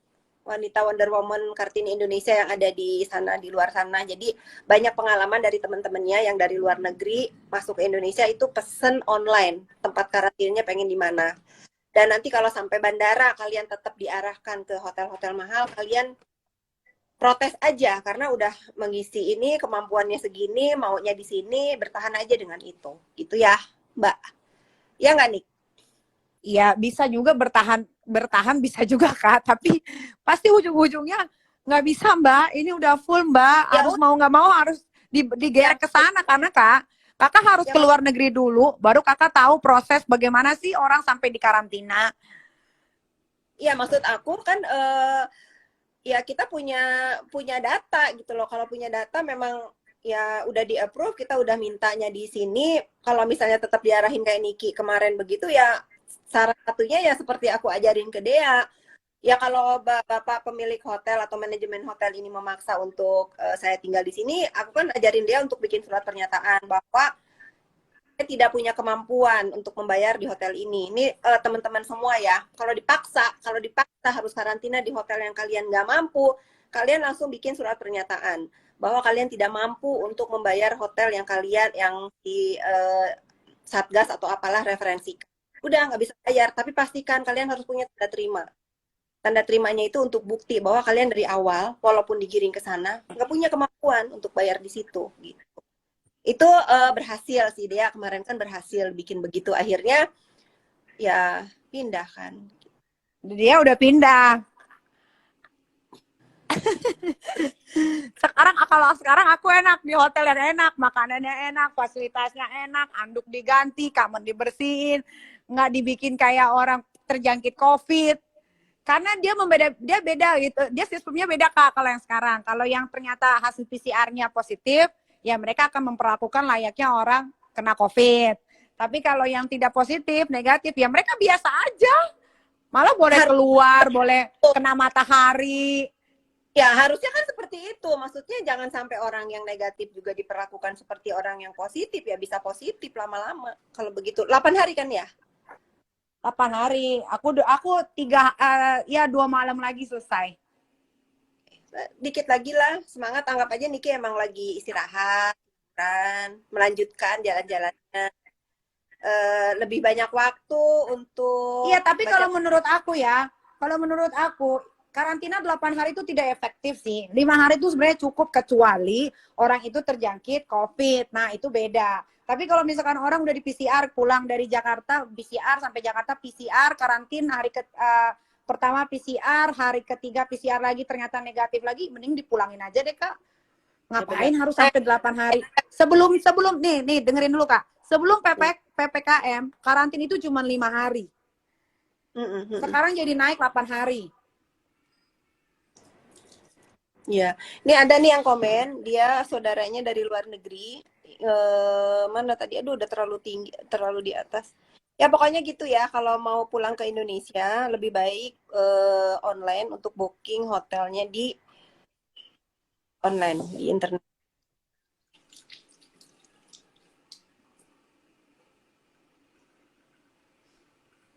wanita Wonder Woman Kartini Indonesia yang ada di sana, di luar sana. Jadi banyak pengalaman dari teman-temannya yang dari luar negeri masuk ke Indonesia itu pesen online, tempat karantinanya pengen di mana. Dan nanti kalau sampai bandara kalian tetap diarahkan ke hotel-hotel mahal, kalian protes aja karena udah mengisi ini kemampuannya segini, maunya di sini, bertahan aja dengan itu. Gitu ya, Mbak. Ya nggak nih? Iya, bisa juga bertahan bisa juga Kak, tapi pasti ujung-ujungnya nggak bisa Mbak. Ini udah full Mbak, Ya harus udah, mau nggak mau harus ya, digerek ke sana karena Kakak harus ya, ke luar negeri dulu, baru Kakak tahu proses bagaimana sih orang sampai di karantina. ya maksud aku kan ya kita punya data gitu loh. Kalau punya data memang ya udah di approve, kita udah mintanya di sini. Kalau misalnya tetap diarahin kayak Niki kemarin begitu ya, salah satunya ya seperti aku ajarin ke Dea. Ya kalau bapak pemilik hotel atau manajemen hotel ini memaksa untuk saya tinggal di sini, aku kan ajarin dia untuk bikin surat pernyataan bahwa saya tidak punya kemampuan untuk membayar di hotel ini. Ini teman-teman semua ya. Kalau dipaksa harus karantina di hotel yang kalian nggak mampu, kalian langsung bikin surat pernyataan bahwa kalian tidak mampu untuk membayar hotel yang kalian yang di satgas atau apalah referensi. Udah nggak bisa bayar, tapi pastikan kalian harus punya tanda terima. Tanda terimanya itu untuk bukti bahwa kalian dari awal, walaupun digiring ke sana, nggak punya kemampuan untuk bayar di situ. Gitu. Itu berhasil sih, dia kemarin kan berhasil bikin begitu. Akhirnya ya pindah kan. Dia udah pindah. Sekarang aku enak di hotel yang enak, makanannya enak, fasilitasnya enak, anduk diganti, kamar dibersihin, nggak dibikin kayak orang terjangkit COVID. Karena dia beda gitu, dia sistemnya beda Kak kalau yang sekarang. Kalau yang ternyata hasil PCR-nya positif, ya mereka akan memperlakukan layaknya orang kena COVID. Tapi kalau yang tidak positif, negatif, ya mereka biasa aja. Malah boleh keluar, boleh kena matahari. Ya harusnya kan seperti itu. Maksudnya jangan sampai orang yang negatif juga diperlakukan seperti orang yang positif. Ya bisa positif lama-lama. Kalau begitu, 8 hari kan ya? 8 hari. Aku 2 malam lagi selesai. Dikit lagi lah, semangat. Anggap aja Niki emang lagi istirahat, kan, melanjutkan jalan-jalannya. Lebih banyak waktu Iya, untuk tapi baca. kalau menurut aku karantina 8 hari itu tidak efektif sih. 5 hari itu sebenarnya cukup kecuali orang itu terjangkit COVID. Nah, itu beda. Tapi kalau misalkan orang udah di PCR pulang dari Jakarta, PCR sampai Jakarta PCR, karantin pertama PCR, hari ketiga PCR lagi ternyata negatif lagi, mending dipulangin aja deh Kak. Ngapain harus sampai 8 hari? Sebelum nih dengerin dulu Kak. Sebelum PPKM, karantin itu cuma 5 hari. Sekarang jadi naik 8 hari. Ya, ini ada nih yang komen, dia saudaranya dari luar negeri. Mana tadi? Aduh, udah terlalu tinggi, terlalu di atas. Ya pokoknya gitu ya. Kalau mau pulang ke Indonesia, lebih baik online untuk booking hotelnya di online di internet.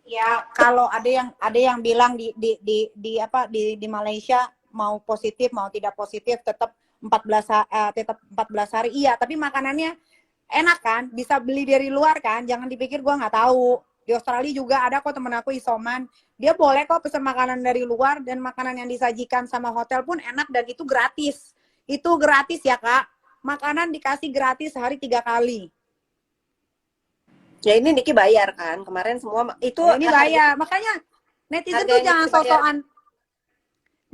Ya, kalau ada yang bilang di Malaysia mau positif mau tidak positif tetap 14 hari. Iya, tapi makanannya enak kan? Bisa beli dari luar kan? Jangan dipikir gua nggak tahu. Di Australia juga ada kok temen aku isoman. Dia boleh kok pesan makanan dari luar dan makanan yang disajikan sama hotel pun enak dan itu gratis. Itu gratis ya, Kak. Makanan dikasih gratis sehari 3 kali. Ya ini Niki bayar kan. Kemarin semua itu Oh, ini bayar. Makanya harga yang Niki bayar.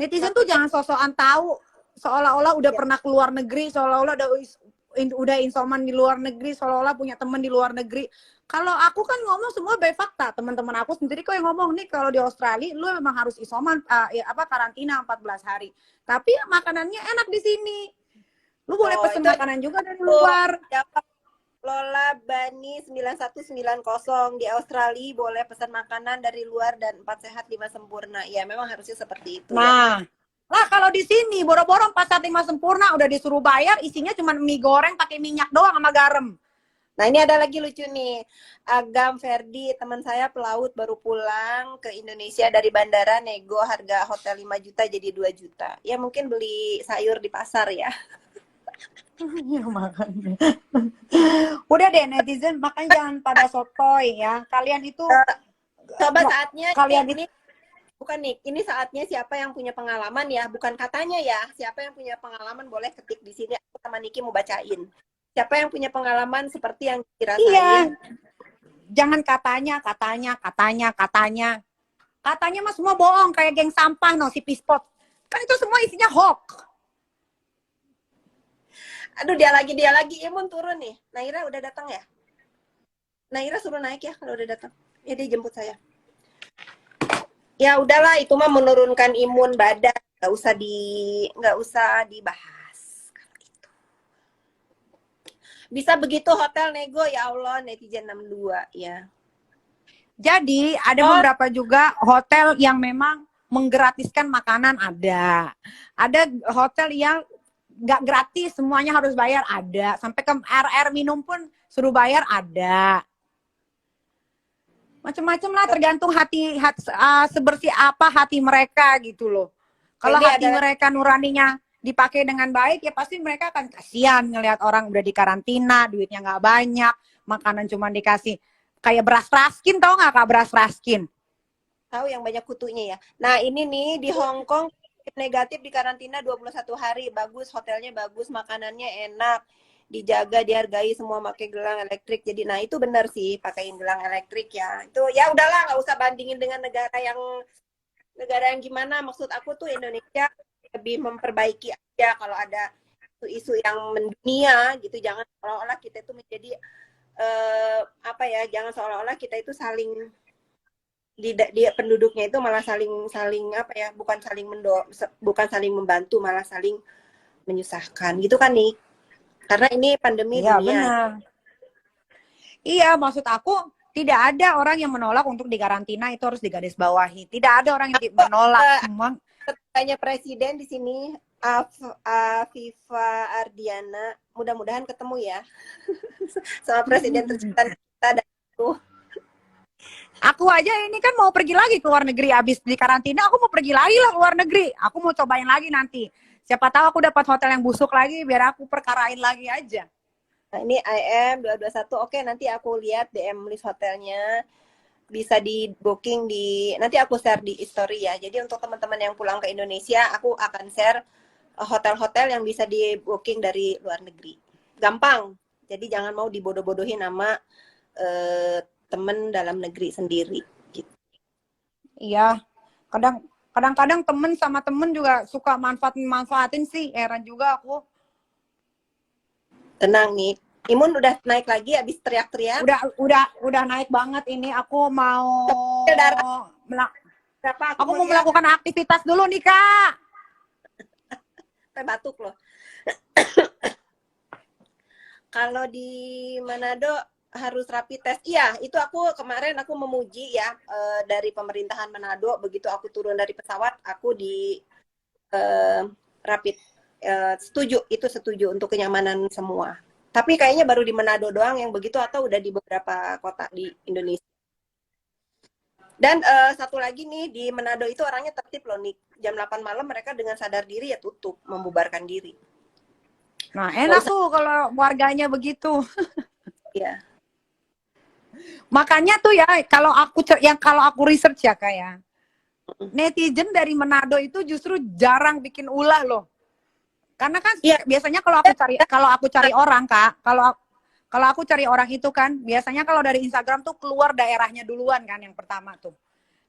netizen tuh jangan sosokan tahu seolah-olah udah pernah keluar negeri, seolah-olah udah insoman di luar negeri, seolah-olah punya teman di luar negeri. Kalau aku kan ngomong semua by fakta, teman-teman aku sendiri kok yang ngomong nih kalau di Australia lu memang harus isoman karantina 14 hari. Tapi makanannya enak di sini. Lu boleh pesen Itu makanan juga dari luar. Lola Bani 9190 di Australia boleh pesan makanan dari luar dan 4 sehat 5 sempurna. Ya, memang harusnya seperti itu ya. Nah, lah kalau di sini boro-boro 4 saat 5 sempurna udah disuruh bayar, isinya cuma mie goreng pakai minyak doang sama garam. Nah, ini ada lagi lucu nih. Agam Ferdi, teman saya pelaut baru pulang ke Indonesia dari bandara, nego harga hotel 5 juta jadi 2 juta. Ya mungkin beli sayur di pasar ya. Ya, makanya. Udah deh netizen, makanya jangan pada sotoy ya. Kalian itu Coba saatnya kalian ini bukan nih, ini saatnya siapa yang punya pengalaman ya, bukan katanya ya. Siapa yang punya pengalaman boleh ketik di sini, aku sama Niki mau bacain. Siapa yang punya pengalaman seperti yang dirasain? Iya. Jangan katanya. Katanya mah semua bohong kayak geng sampah no si Pispot. Kan itu semua isinya hoax. Aduh, dia lagi. Imun turun nih. Naira udah datang ya? Naira suruh naik ya kalau udah datang. Ya dia jemput saya. Ya udahlah, itu mah menurunkan imun badan. Nggak usah dibahas. Bisa begitu hotel nego, ya Allah, netizen 62 ya. Jadi ada beberapa juga hotel yang memang menggratiskan makanan ada. Ada hotel yang nggak gratis, semuanya harus bayar ada. Sampai ke air minum pun suruh bayar ada. Macam-macam lah, tergantung hati sebersih apa hati mereka gitu loh. Kalau hati mereka nuraninya dipakai dengan baik, ya pasti mereka akan kasihan ngelihat orang udah di karantina, duitnya nggak banyak, makanan cuma dikasih kayak beras raskin, tau nggak Kak beras raskin? Tahu yang banyak kutunya ya. Nah ini nih di Hong Kong negatif di karantina 21 hari, bagus, hotelnya bagus, makanannya enak, dijaga, dihargai, semua pakai gelang elektrik. Jadi nah itu benar sih, pakaiin gelang elektrik ya. Itu ya udahlah, nggak usah bandingin dengan negara yang gimana. Maksud aku tuh Indonesia lebih memperbaiki aja kalau ada isu-isu yang mendunia gitu. Jangan seolah-olah kita itu menjadi jangan seolah-olah kita itu saling di penduduknya itu malah saling apa ya, bukan saling membantu, malah saling menyusahkan gitu kan nih, karena ini pandemi ya, dunia. Benar. Iya, maksud aku tidak ada orang yang menolak untuk dikarantina, itu harus digarisbawahi. Tidak ada orang yang menolak. Semua tanya presiden di sini, Afifa Ardiana, mudah-mudahan ketemu ya sama presiden tercinta kita dan itu. Aku aja ini kan mau pergi lagi ke luar negeri, abis di karantina aku mau pergi lagi lah ke luar negeri. Aku mau cobain lagi nanti. Siapa tahu aku dapat hotel yang busuk lagi biar aku perkarain lagi aja. Nah, ini IM 221. Oke, nanti aku lihat DM list hotelnya. Bisa di booking nanti aku share di story ya. Jadi untuk teman-teman yang pulang ke Indonesia, aku akan share hotel-hotel yang bisa di booking dari luar negeri. Gampang. Jadi jangan mau dibodoh-bodohin sama temen dalam negeri sendiri gitu. Iya, kadang-kadang temen sama temen juga suka manfaatin sih, heran juga aku. Tenang nih, imun udah naik lagi abis teriak-teriak. Udah naik banget ini. Aku mau aku mau melakukan aktivitas dulu nih Kak. Sampai batuk loh. Kalau di Manado harus rapid test. Iya, itu kemarin aku memuji ya dari pemerintahan Manado. Begitu aku turun dari pesawat, aku di rapid setuju untuk kenyamanan semua. Tapi kayaknya baru di Manado doang yang begitu, atau udah di beberapa kota di Indonesia. Dan satu lagi nih, di Manado itu orangnya tertib loh nih. Jam 8 malam mereka dengan sadar diri ya tutup, membubarkan diri. Nah, enak tuh kalau warganya begitu. Iya. Makanya tuh ya, kalau aku research ya kayak netizen dari Manado itu justru jarang bikin ulah loh. Karena kan biasanya kalau aku cari orang Kak, kalau aku cari orang itu kan biasanya kalau dari Instagram tuh keluar daerahnya duluan kan yang pertama tuh.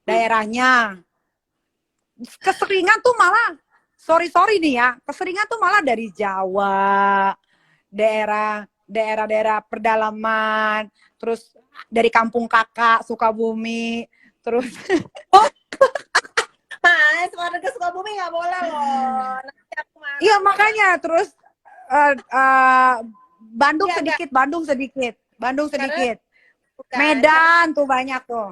Daerahnya. Keseringan tuh malah sorry nih ya, keseringan tuh malah dari Jawa, daerah pedalaman, terus dari kampung kakak Sukabumi, terus Mas, warga Sukabumi nggak boleh loh. Nanti aku marah. Iya makanya terus Bandung Ya enggak, sedikit, Bandung sedikit, Bandung karena sedikit. karena Medan tuh banyak tuh.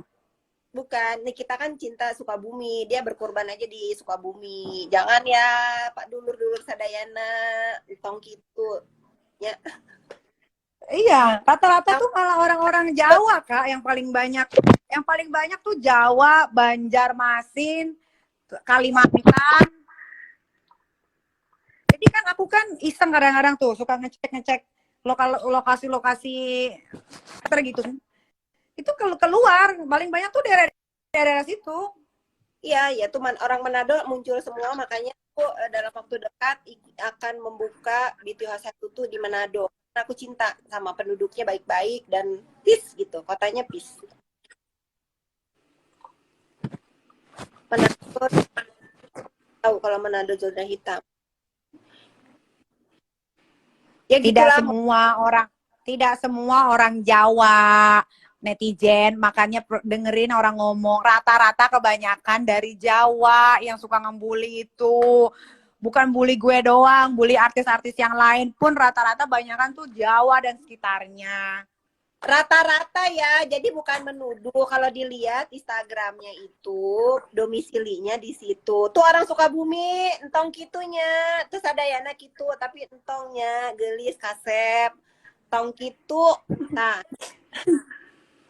bukan, nih kita kan cinta Sukabumi, dia berkorban aja di Sukabumi. Jangan ya Pak dulur-dulur sadayana, tong gitu. Ya, Iya, rata-rata tuh malah orang-orang Jawa, Kak, yang paling banyak. Yang paling banyak tuh Jawa, Banjarmasin, Kalimantan. Jadi kan aku kan iseng kadang-kadang tuh suka ngecek-ngecek lokasi-lokasi gitu. Itu keluar, paling banyak tuh daerah situ. iya, ya tuh orang Manado muncul semua, makanya aku dalam waktu dekat akan membuka BTH1 tuh di Manado. Karena aku cinta sama penduduknya baik-baik dan peace gitu, kotanya peace. Manado tahu kalau Manado zona hitam. Ya Tidak gitulah. semua orang, tidak semua orang Jawa netizen, makanya dengerin orang ngomong, rata-rata kebanyakan dari Jawa yang suka ngebully itu. Bukan bully gue doang, bully artis-artis yang lain pun rata-rata banyakan tuh Jawa dan sekitarnya. Rata-rata ya, jadi bukan menuduh. Kalau dilihat Instagramnya itu domisilinya di situ. Tuh orang Sukabumi, entong kitunya. Terus ada Yana gitu, tapi entongnya gelis kasep, tong kitu. Nah,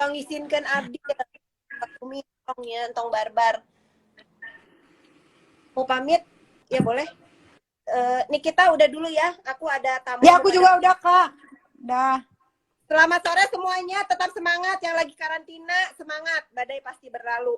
tong isinkan abdi Sukabumi, entongnya, entong barbar. Mau pamit? Ya boleh. Nikita udah dulu ya. Aku ada tamu Ya mau aku pada. juga udah Kak. Dah. Selamat sore semuanya, tetap semangat. Yang lagi karantina, semangat. Badai pasti berlalu.